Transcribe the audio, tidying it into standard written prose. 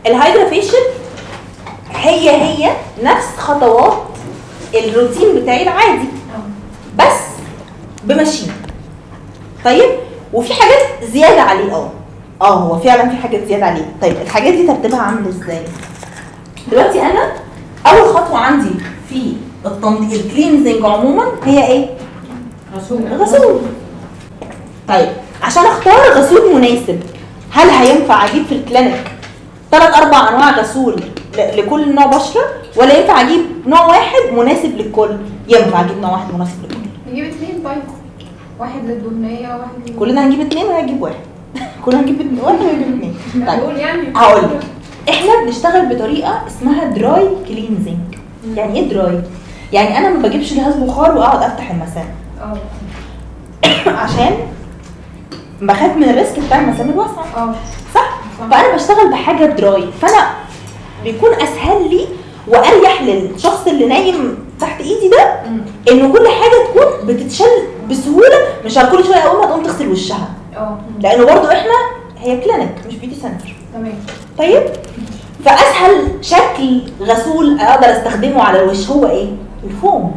الهايدرا فيشل هي نفس خطوات الروتين بتاعي العادي بس بماشين. طيب وفي حاجات زياده عليه. هو فعلا في حاجات زياده عليه. طيب الحاجات دي ترتيبها عامل ازاي؟ دلوقتي انا اول خطوه عندي في الكلينزنج عموما هي ايه؟ غسول. طيب عشان اختار غسول مناسب، هل هينفع اجيب في الكلينيك 3-4 انواع غسول لكل نوع بشره، ولا ينفع اجيب نوع واحد مناسب للكل؟ ينفع اجيب نوع واحد مناسب للكل. نجيب 2 طيب، واحد للدهنيه وواحد كلنا هنجيب 2 ولا هنجيب واحد؟ كلنا هنجيب واحد ولا هنجيب 2؟ هقول يعني هقول لك احنا بنشتغل بطريقه اسمها دراي كلينزنج. يعني ايه دراي؟ يعني انا ما بجيبش جهاز بخار واقعد افتح المسام عشان بخاف من الريسك بتاع المسام الواسعه. صح؟ فانا بشتغل بحاجه دراي، فانا بيكون اسهل لي واريح للشخص اللي نايم تحت ايدي ده انه كل حاجه تكون بتتشل بسهوله، مش كل شويه اقوم تقوم تغسل وشها. لانه برضو احنا هي كلينيك مش بيوتي سنتر. تمام. طيب فاسهل شكل غسول اقدر استخدمه على الوش هو ايه؟ الفوم.